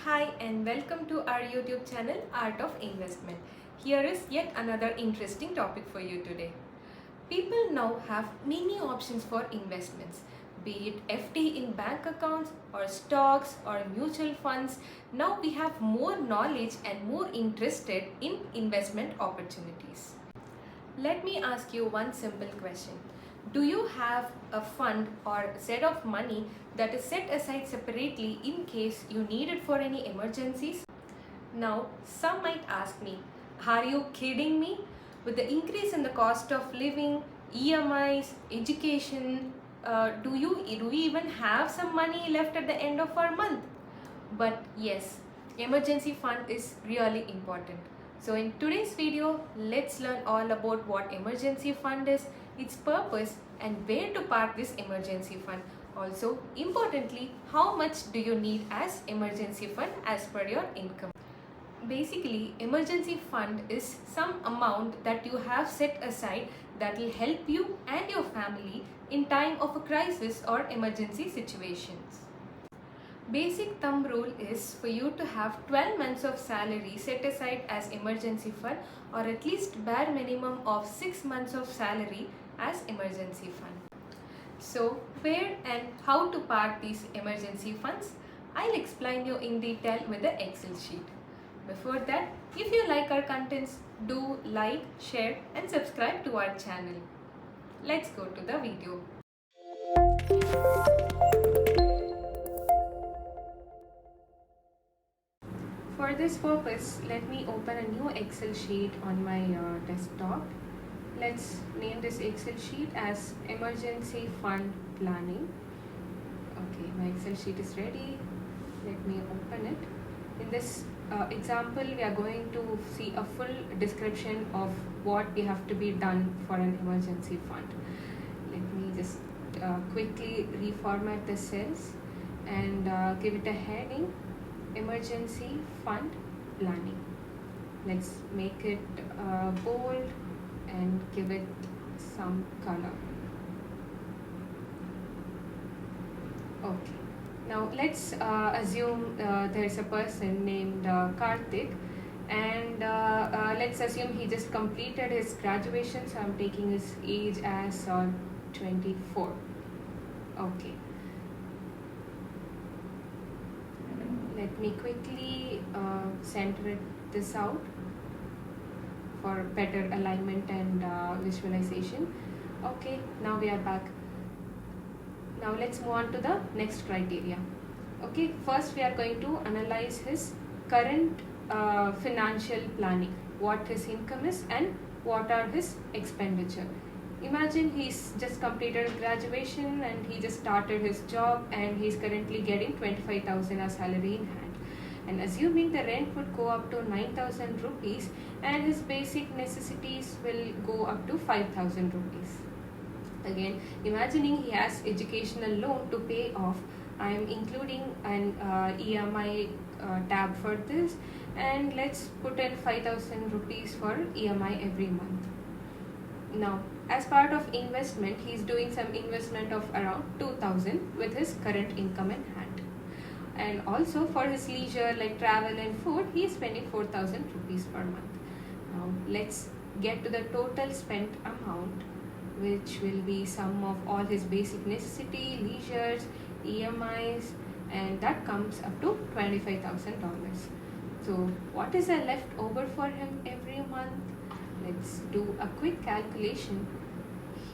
Hi and welcome to our YouTube channel Art of Investment. Here is yet another interesting topic for you today. People now have many options for investments, be it FD in bank accounts or stocks or mutual funds. Now we have more knowledge and more interested in investment opportunities. Let me ask you one simple question. Do you have a fund or set of money that is set aside separately in case you need it for any emergencies? Now, some might ask me, are you kidding me? With the increase in the cost of living, EMIs, education, do we even have some money left at the end of our month? But yes, emergency fund is really important. So in today's video, let's learn all about what emergency fund is, its purpose, and where to park this emergency fund. Also, importantly, how much do you need as emergency fund as per your income? Basically, emergency fund is some amount that you have set aside that will help you and your family in time of a crisis or emergency situations. Basic thumb rule is for you to have 12 months of salary set aside as emergency fund or at least bare minimum of 6 months of salary as emergency fund. So where and how to park these emergency funds? I'll explain you in detail with the Excel sheet. Before that, if you like our contents, do like, share and subscribe to our channel. Let's go to the video. For this purpose, let me open a new Excel sheet on my desktop. Let's name this Excel sheet as Emergency Fund Planning. Okay, my Excel sheet is ready. Let me open it. In this example, we are going to see a full description of what we have to be done for an emergency fund. Let me just quickly reformat the cells and give it a heading. Emergency Fund Planning. Let's make it bold and give it some color. Okay. Now let's assume there is a person named Karthik, and let's assume he just completed his graduation. So I'm taking his age as 24. Okay. Let me quickly center this out for better alignment and visualization. Okay, now we are back. Now let's move on to the next criteria. Okay, first we are going to analyze his current financial planning, what his income is and what are his expenditure. Imagine he's just completed graduation and he just started his job and he's currently getting 25,000 as salary in hand. And assuming the rent would go up to 9,000 rupees and his basic necessities will go up to 5,000 rupees. Again, imagining he has educational loan to pay off, I am including an EMI tab for this, and let's put in 5,000 rupees for EMI every month. Now, as part of investment, he is doing some investment of around 2,000 with his current income in hand. And also for his leisure like travel and food, he is spending 4,000 rupees per month. Now, let's get to the total spent amount, which will be sum of all his basic necessity, leisures, EMIs, and that comes up to $25,000. So, what is left over for him every month? Let's do a quick calculation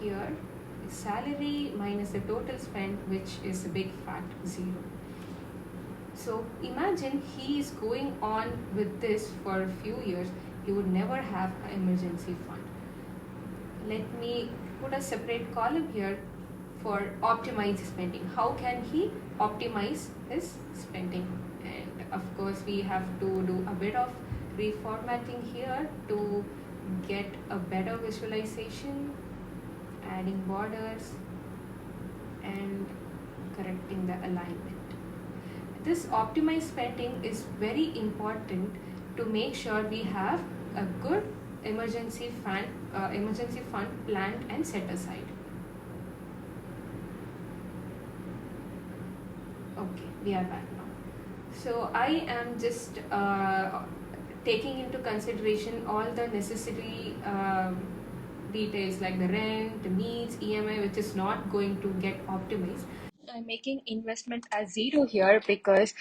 here. Salary minus the total spent, which is a big fat 0. So imagine he is going on with this for a few years. He would never have an emergency fund. Let me put a separate column here for optimize spending. How can he optimize his spending? And of course we have to do a bit of reformatting here to get a better visualization, adding borders and correcting the alignment. This optimized spending is very important to make sure we have a good emergency fund planned and set aside. Okay, we are back now. So I am just taking into consideration all the necessary details like the rent, the needs, EMI, which is not going to get optimized. I'm making investment as zero here because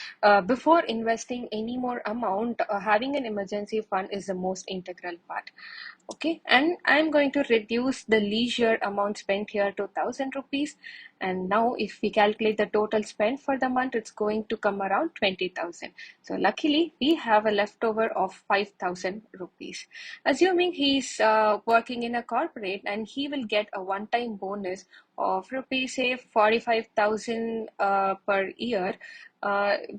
before investing any more amount, having an emergency fund is the most integral part. Okay, and I'm going to reduce the leisure amount spent here to 1,000 rupees. And now, if we calculate the total spend for the month, it's going to come around 20,000. So, luckily, we have a leftover of 5,000 rupees. Assuming he's working in a corporate and he will get a one time bonus of rupees, say 45,000 per year,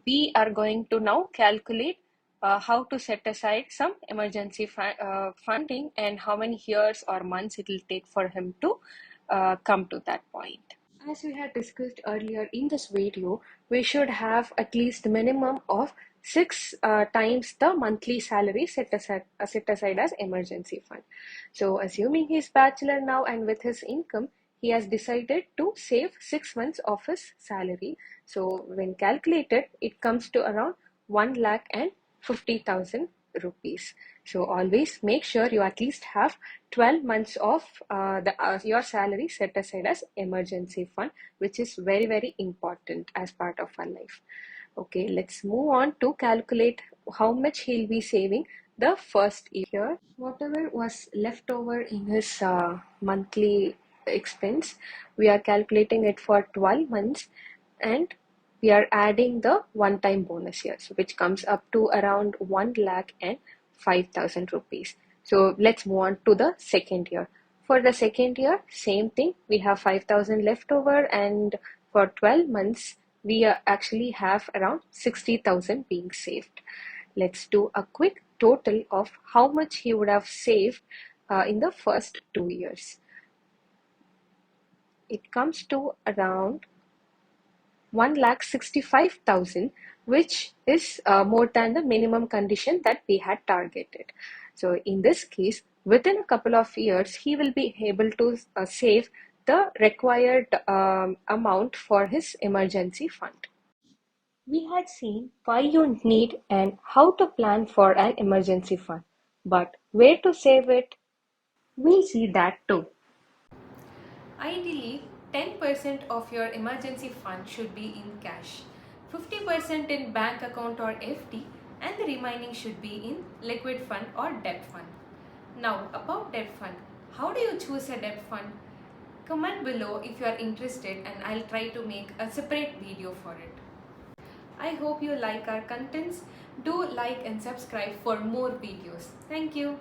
we are going to now calculate how to set aside some emergency funding and how many years or months it will take for him to come to that point. As we had discussed earlier in this video, we should have at least minimum of six times the monthly salary set aside as emergency fund. So assuming he's bachelor now and with his income, he has decided to save 6 months of his salary. So when calculated, it comes to around 1,50,000 rupees. So always make sure you at least have 12 months of your salary set aside as emergency fund, which is very, very important as part of our life. Okay, let's move on to calculate how much he'll be saving the first year. Whatever was left over in his monthly expense, we are calculating it for 12 months, and we are adding the one time bonus here, so which comes up to around 1,05,000 rupees. So let's move on to the second year. For the second year, same thing, we have 5,000 left over, and for 12 months, we actually have around 60,000 being saved. Let's do a quick total of how much he would have saved in the first 2 years. It comes to around 1,65,000, which is more than the minimum condition that we had targeted. So in this case, within a couple of years, he will be able to save the required amount for his emergency fund. We had seen why you need and how to plan for an emergency fund, but where to save it? We'll see that too. Ideally, 10% of your emergency fund should be in cash, 50% in bank account or FD, and the remaining should be in liquid fund or debt fund. Now, about debt fund, how do you choose a debt fund? Comment below if you are interested and I'll try to make a separate video for it. I hope you like our contents. Do like and subscribe for more videos. Thank you.